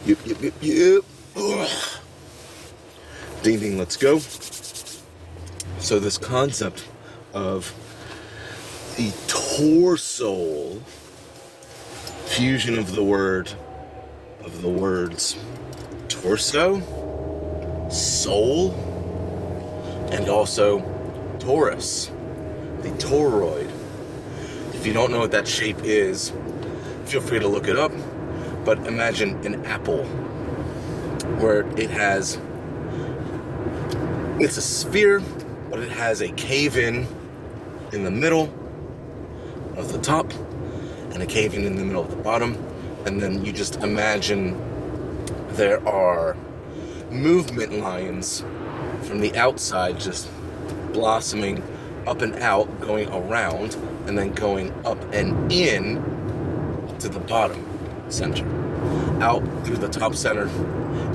Yep, yep, yep, yep. Ding, ding, let's go. So this concept of the Torsoul, fusion of the words torso, soul, and also Torus, the toroid. If you don't know what that shape is, feel free to look it up, but imagine an apple where it's a sphere, but it has a cave-in in the middle of the top and a cave-in in the middle of the bottom, and then you just imagine there are movement lines from the outside just blossoming up and out, going around, and then going up and in to the bottom center, out through the top center,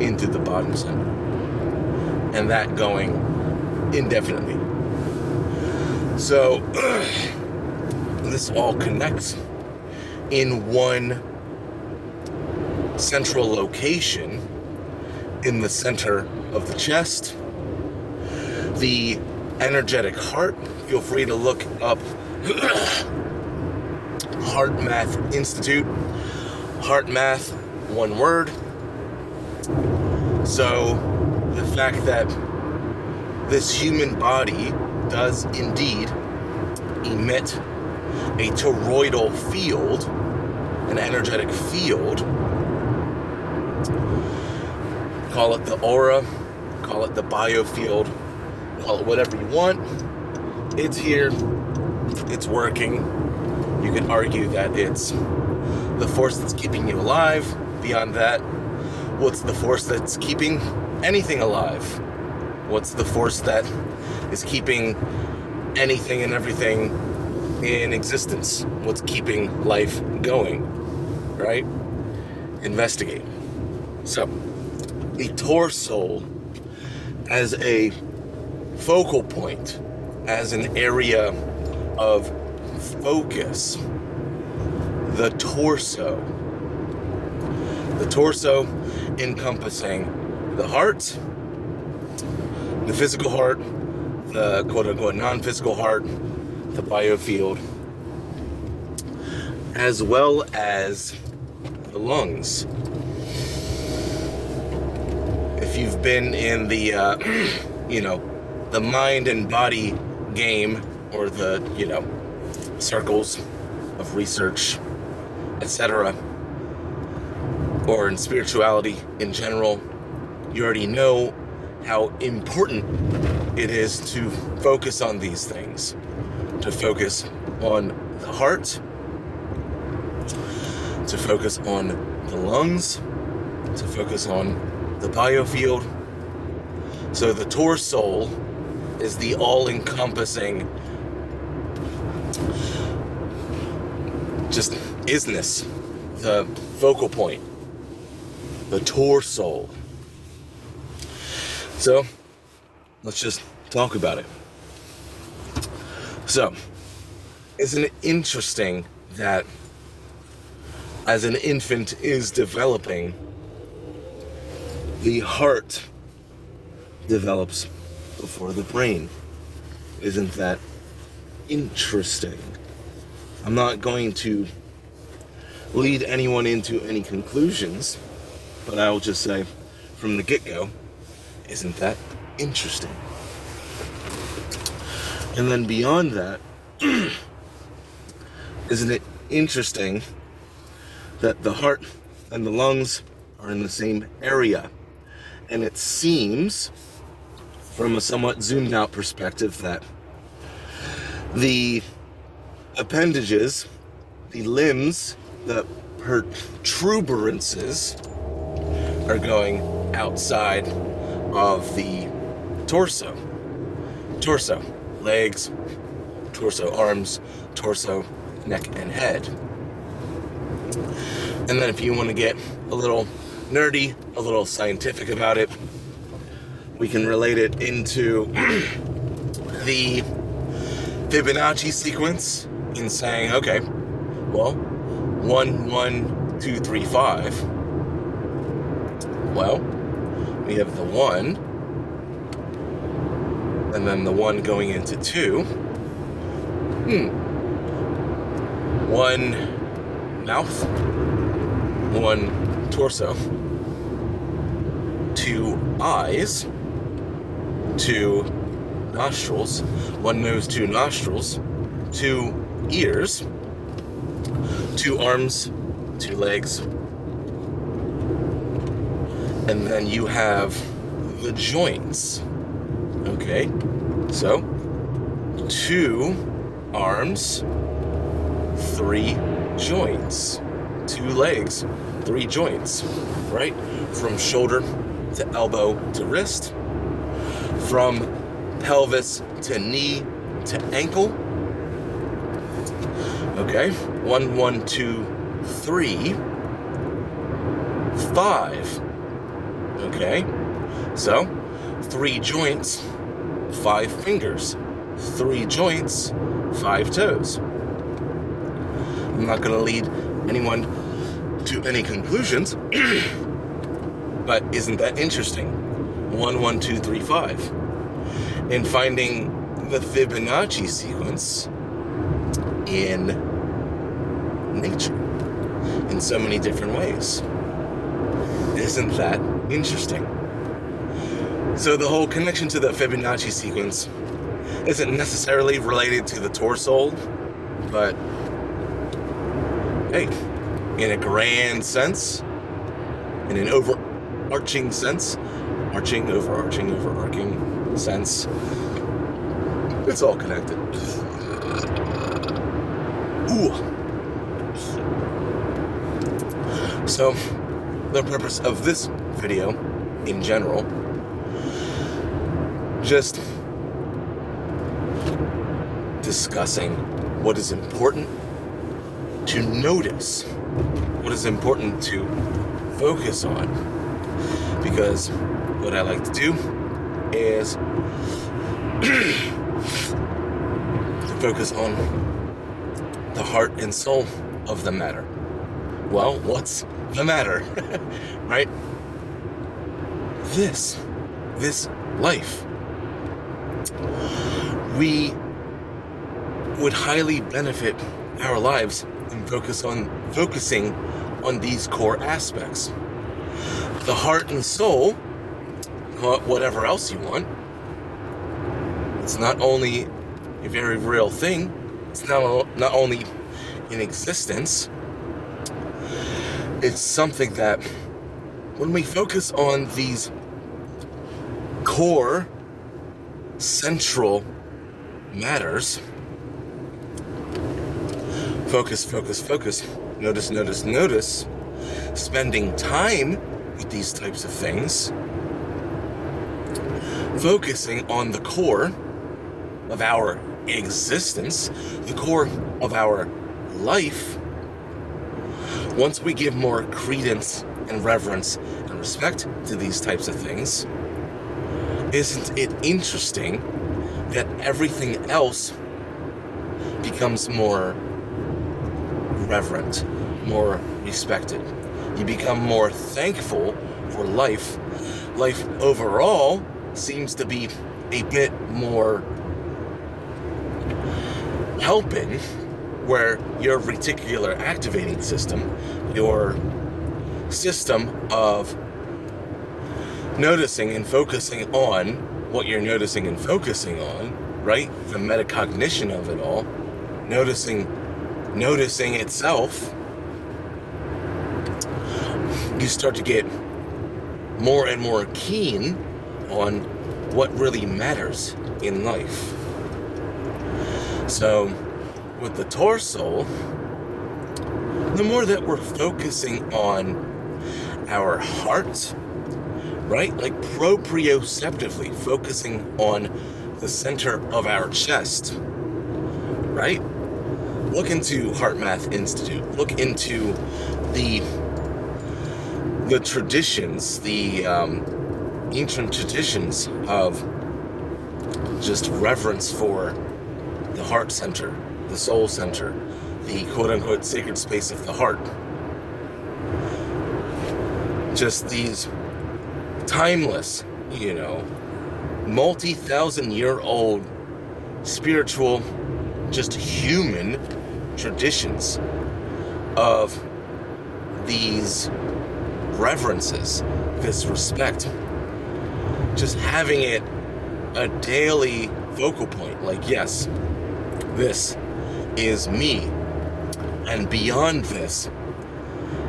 into the bottom center, and that going indefinitely. So this all connects in one central location in the center of the chest. The energetic heart, feel free to look up Heart Math Institute. Heart Math, one word. So the fact that this human body does indeed emit a toroidal field, an energetic field, call it the aura, call it the biofield, call it whatever you want. It's here, it's working. You can argue that it's the force that's keeping you alive. Beyond that, what's the force that's keeping anything alive? What's the force that is keeping anything and everything in existence? What's keeping life going, right? Investigate. So, the Torsoul as a focal point, as an area of focus. The torso encompassing the heart, the physical heart, the quote-unquote non-physical heart, the biofield, as well as the lungs. If you've been in the the mind and body game, or the circles of research, etc., or in spirituality in general, you already know how important it is to focus on these things, to focus on the heart, to focus on the lungs, to focus on the biofield. So the Torsoul is the all-encompassing just isness, the focal point, the Torsoul. So let's just talk about it. So, isn't it interesting that as an infant is developing, the heart develops before the brain? Isn't that interesting? I'm not going to lead anyone into any conclusions, but I will just say from the get-go, isn't that interesting? And then beyond that, isn't it interesting that the heart and the lungs are in the same area? And it seems, from a somewhat zoomed out perspective, that the appendages, the limbs, the protuberances are going outside of the torso. Torso, legs, torso, arms, torso, neck, and head. And then if you want to get a little nerdy, a little scientific about it, we can relate it into the Fibonacci sequence in saying, okay, well, 1, 1, 2, 3, 5 Well, we have the 1, and then the 1 going into 2. 1 mouth, 1 torso, 2 eyes, 2 nostrils, 1 nose, 2 nostrils, 2 ears, 2 arms, 2 legs, and then you have the joints. Okay, so 2 arms, 3 joints, 2 legs, 3 joints, right? From shoulder to elbow to wrist, from pelvis to knee to ankle. Okay, 1, 1, 2, 3, 5. Okay, so 3 joints, 5 fingers, 3 joints, 5 toes. I'm not going to lead anyone to any conclusions, but isn't that interesting? 1, 1, 2, 3, 5. And finding the Fibonacci sequence in nature in so many different ways. Isn't that interesting? So the whole connection to the Fibonacci sequence isn't necessarily related to the Torsoul, but hey, in a grand sense, in an overarching sense, overarching sense, it's all connected. Ooh. So, the purpose of this video, in general, just discussing what is important to notice, what is important to focus on, because what I like to do is to focus on the heart and soul of the matter. Well, what's the matter? Right? This life. We would highly benefit our lives in focusing on these core aspects. The heart and soul, call it whatever else you want, it's not only a very real thing, it's not only in existence, it's something that when we focus on these core central matters, focus, notice, spending time with these types of things, focusing on the core of our existence, the core of our life. Once we give more credence and reverence and respect to these types of things, isn't it interesting that everything else becomes more reverent, more respected? You become more thankful for life. Life overall seems to be a bit more helping, where your reticular activating system, your system of noticing and focusing on what you're noticing and focusing on, right? The metacognition of it all, noticing itself, you start to get more and more keen on what really matters in life. So, with the Torsoul, the more that we're focusing on our heart, right? Like proprioceptively focusing on the center of our chest, right? Look into Heart Math Institute. Look into the traditions, the ancient traditions of just reverence for the heart center, the soul center, the quote-unquote sacred space of the heart. Just these timeless, multi-thousand-year-old spiritual, just human traditions of these reverences, this respect, just having it a daily focal point, like, yes, this is me, and beyond this,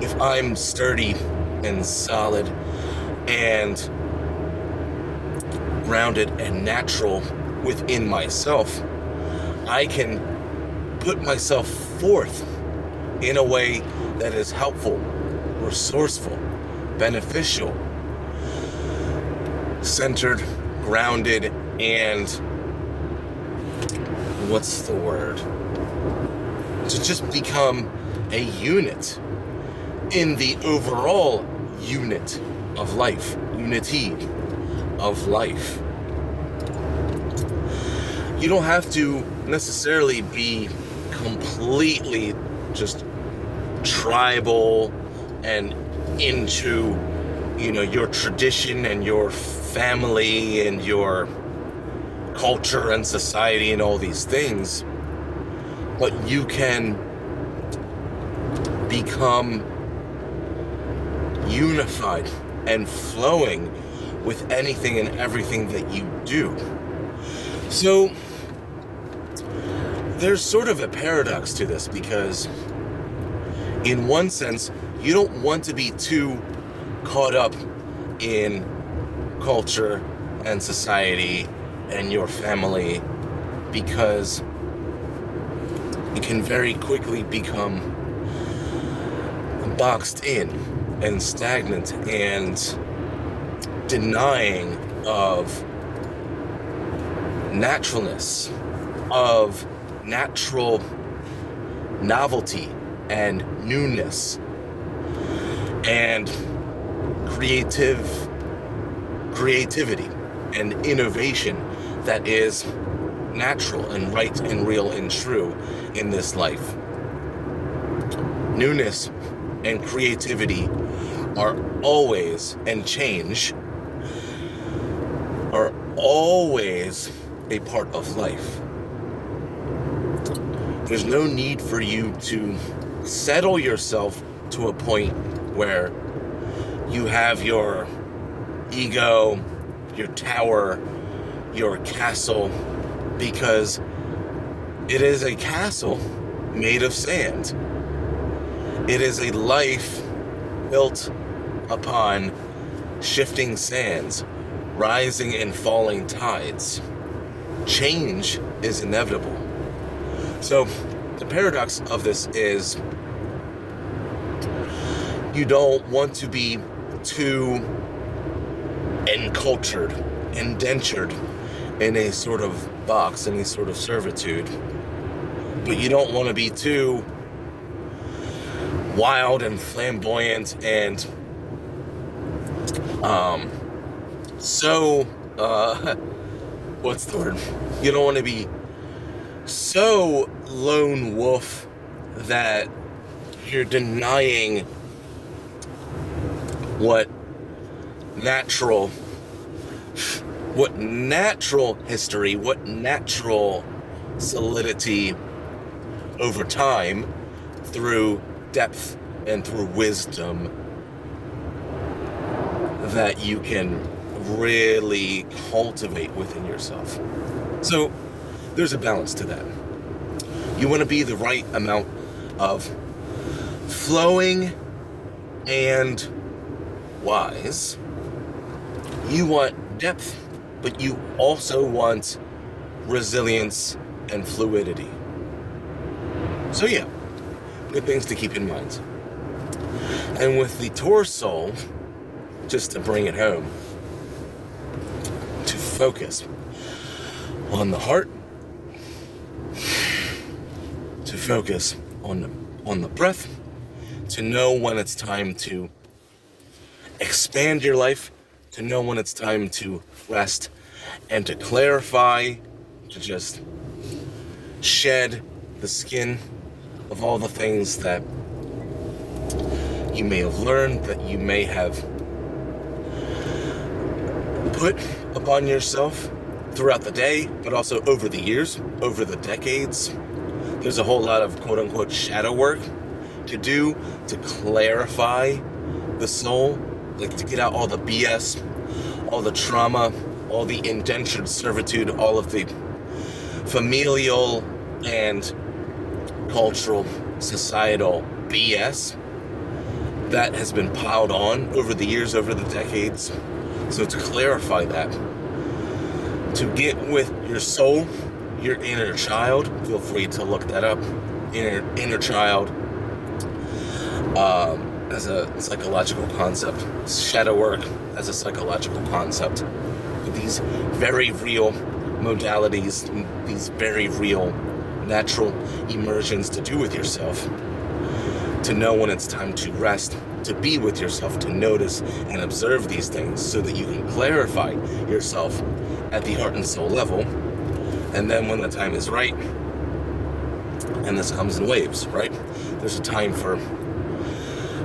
if I'm sturdy and solid and grounded and natural within myself, I can put myself forth in a way that is helpful, resourceful, beneficial, centered, grounded, and to just become a unit in the overall unit of life, unity of life. You don't have to necessarily be completely just tribal and into, your tradition and your family and your culture and society and all these things, but you can become unified and flowing with anything and everything that you do. So there's sort of a paradox to this, because in one sense, you don't want to be too caught up in culture and society and your family, because it can very quickly become boxed in and stagnant and denying of naturalness, of natural novelty and newness and creativity and innovation that is natural and right and real and true in this life. Newness and creativity are always, and change are always a part of life. There's no need for you to settle yourself to a point where you have your ego, your tower, your castle, because it is a castle made of sand. It is a life built upon shifting sands, rising and falling tides. Change is inevitable. So the paradox of this is you don't want to be too encultured, indentured in a sort of box, in a sort of servitude. But you don't want to be too wild and flamboyant and what's the word? You don't want to be so lone wolf that you're denying what natural history, what natural solidity over time through depth and through wisdom that you can really cultivate within yourself. So there's a balance to that. You want to be the right amount of flowing and wise. You want depth, but you also want resilience and fluidity. So yeah, good things to keep in mind. And with the Torsoul, just to bring it home, to focus on the heart, to focus on the breath, to know when it's time to expand your life, to know when it's time to rest, and to clarify, to just shed the skin of all the things that you may have learned, that you may have put upon yourself throughout the day, but also over the years, over the decades. There's a whole lot of quote-unquote shadow work to do to clarify the soul, like to get out all the BS, all the trauma, all the indentured servitude, all of the familial and cultural, societal BS that has been piled on over the years, over the decades. So to clarify that, to get with your soul, your inner child, feel free to look that up, inner child, as a psychological concept, shadow work as a psychological concept, with these very real modalities, these very real natural immersions to do with yourself, to know when it's time to rest, to be with yourself, to notice and observe these things so that you can clarify yourself at the heart and soul level. And then when the time is right, and this comes in waves, right? There's a time for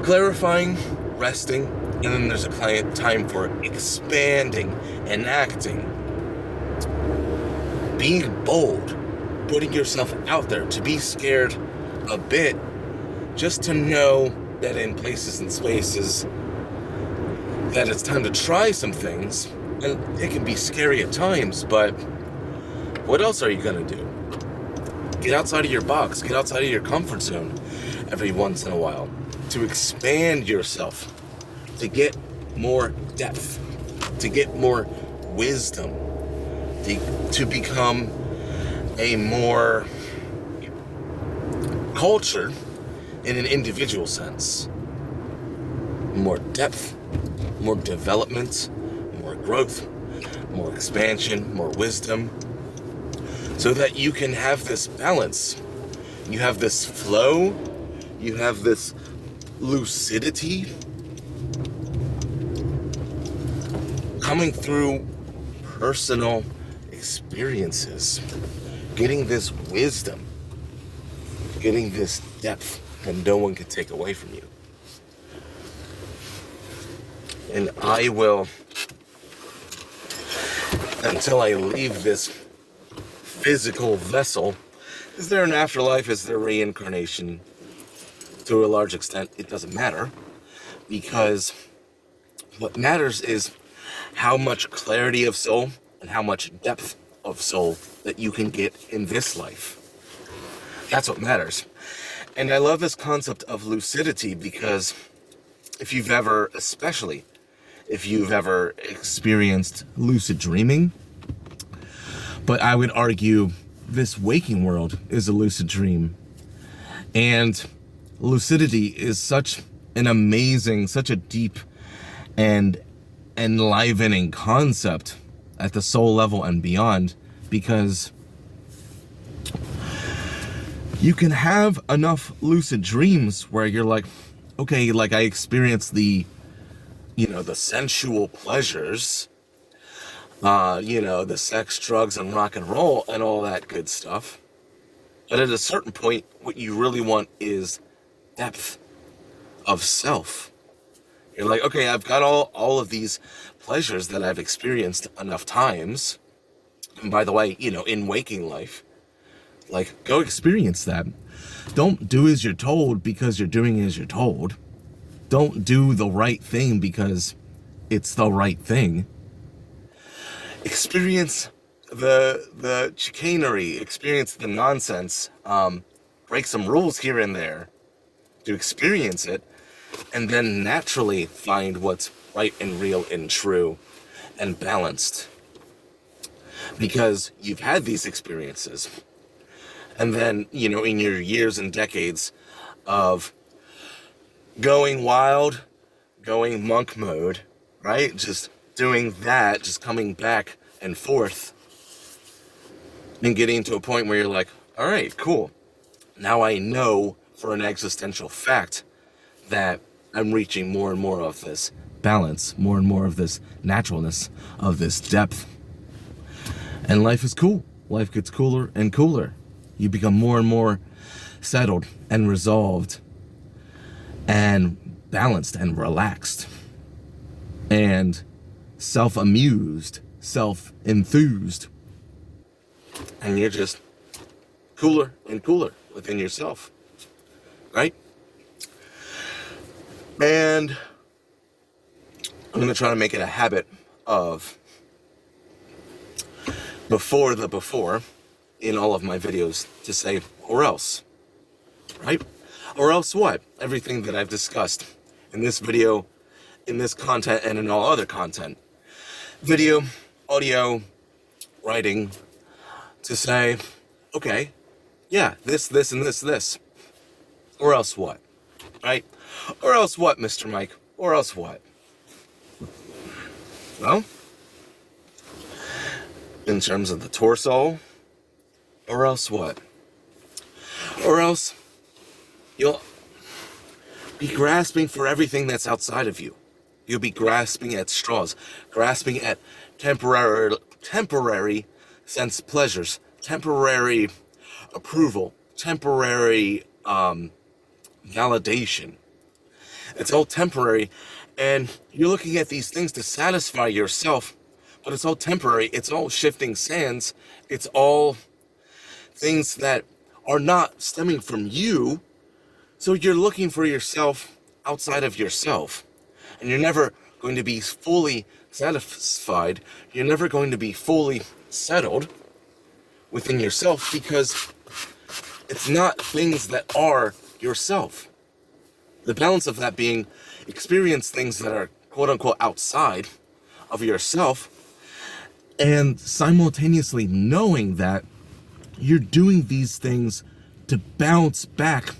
clarifying, resting, and then there's a time for expanding, enacting, being bold, putting yourself out there, to be scared a bit, just to know that in places and spaces that it's time to try some things. And it can be scary at times, but what else are you gonna do? Get outside of your box, get outside of your comfort zone every once in a while, to expand yourself, to get more depth, to get more wisdom, to become a more cultured in an individual sense. More depth, more development, more growth, more expansion, more wisdom, so that you can have this balance. You have this flow, you have this lucidity coming through personal experiences, getting this wisdom, getting this depth that no one can take away from you. And I will, until I leave this physical vessel, is there an afterlife? Is there reincarnation? To a large extent, it doesn't matter, because what matters is how much clarity of soul and how much depth of soul that you can get in this life. That's what matters. And I love this concept of lucidity, because if you've ever, especially if you've ever experienced lucid dreaming, but I would argue this waking world is a lucid dream. And lucidity is such an amazing, such a deep and enlivening concept at the soul level and beyond, because you can have enough lucid dreams where you're like, okay, like I experienced the sensual pleasures, the sex, drugs, and rock and roll and all that good stuff. But at a certain point, what you really want is depth of self. You're like, okay, I've got all of these pleasures that I've experienced enough times. And by the way, in waking life, like, go experience that. Don't do as you're told because you're doing as you're told. Don't do the right thing because it's the right thing. Experience the chicanery, experience the nonsense, break some rules here and there to experience it, and then naturally find what's right and real and true and balanced. Because you've had these experiences. And then, in your years and decades of going wild, going monk mode, right? Just doing that, just coming back and forth and getting to a point where you're like, all right, cool. Now I know for an existential fact that I'm reaching more and more of this balance, more and more of this naturalness, of this depth. And life is cool. Life gets cooler and cooler. You become more and more settled and resolved and balanced and relaxed and self-amused, self-enthused. And you're just cooler and cooler within yourself, right? And I'm going to try to make it a habit of before in all of my videos to say, or else, right? Or else what? Everything that I've discussed in this video, in this content, and in all other content. Video, audio, writing, to say, okay, yeah, this, and this. Or else what? Right? Or else what, Mr. Mike? Or else what? Well, in terms of the Torsoul, or else what? Or else you'll be grasping for everything that's outside of you. You'll be grasping at straws, grasping at temporary sense pleasures, temporary approval, temporary validation. It's all temporary, and you're looking at these things to satisfy yourself, but it's all temporary. It's all shifting sands. It's all things that are not stemming from you. So you're looking for yourself outside of yourself, and you're never going to be fully satisfied. You're never going to be fully settled within yourself, because it's not things that are yourself. The balance of that being experience things that are quote unquote outside of yourself, and simultaneously knowing that you're doing these things to bounce back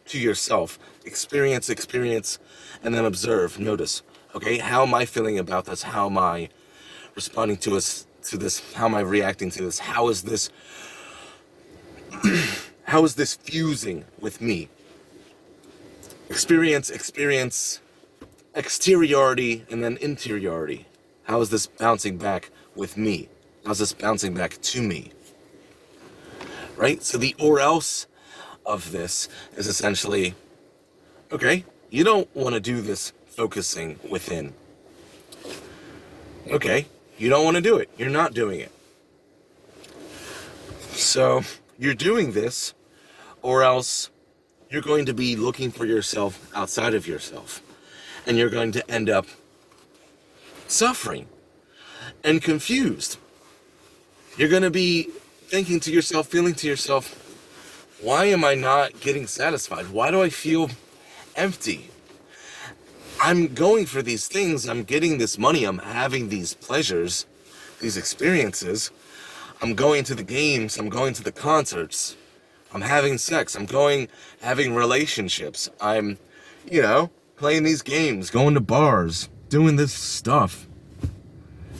to yourself. Experience, and then observe, notice. Okay, how am I feeling about this? How am I responding to this? How am I reacting to this? How is this fusing with me? Experience, exteriority, and then interiority. How is this bouncing back with me? How's this bouncing back to me? Right? So the or else of this is essentially, okay, you don't want to do this focusing within. Okay, you don't want to do it. You're not doing it. So you're doing this, or else you're going to be looking for yourself outside of yourself, and you're going to end up suffering and confused. You're going to be thinking to yourself, feeling to yourself, why am I not getting satisfied? Why do I feel empty? I'm going for these things. I'm getting this money. I'm having these pleasures, these experiences. I'm going to the games. I'm going to the concerts. I'm having sex. I'm having relationships. I'm, playing these games, going to bars, doing this stuff,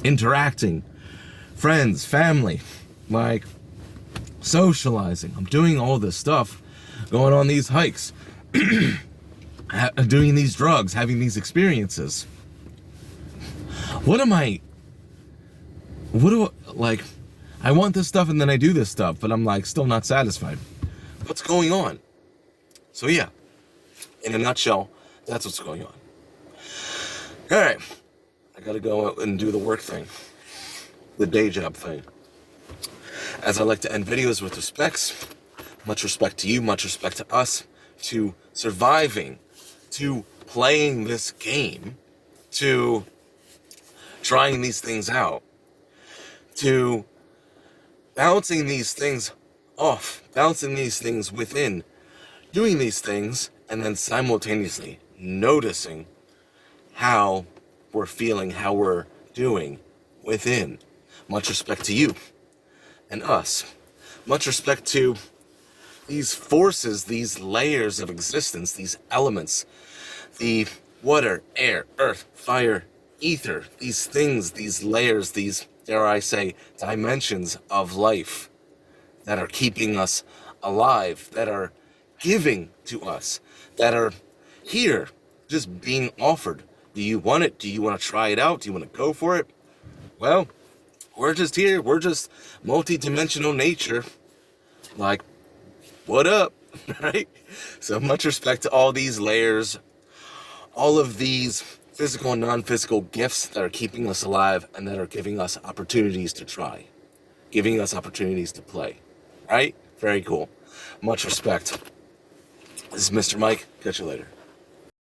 interacting, friends, family, like socializing. I'm doing all this stuff, going on these hikes, doing these drugs, having these experiences. I want this stuff and then I do this stuff, but I'm still not satisfied. What's going on? So yeah, in a nutshell, that's what's going on. All right, I gotta go out and do the work thing, the day job thing. As I like to end videos with respects, much respect to you, much respect to us, to surviving, to playing this game, to trying these things out, to bouncing these things off, bouncing these things within, doing these things, and then simultaneously noticing how we're feeling, how we're doing within. Much respect to you and us. Much respect to these forces, these layers of existence, these elements, the water, air, earth, fire, ether, these things, these layers, these, dare I say, dimensions of life that are keeping us alive, that are giving to us, that are here, just being offered. Do you want it? Do you want to try it out? Do you want to go for it? Well, we're just here. We're just multi-dimensional nature. Like, what up? Right? So much respect to all these layers, all of these physical and non-physical gifts that are keeping us alive and that are giving us opportunities to try, giving us opportunities to play. Right? Very cool. Much respect. This is Mr. Mike. Catch you later.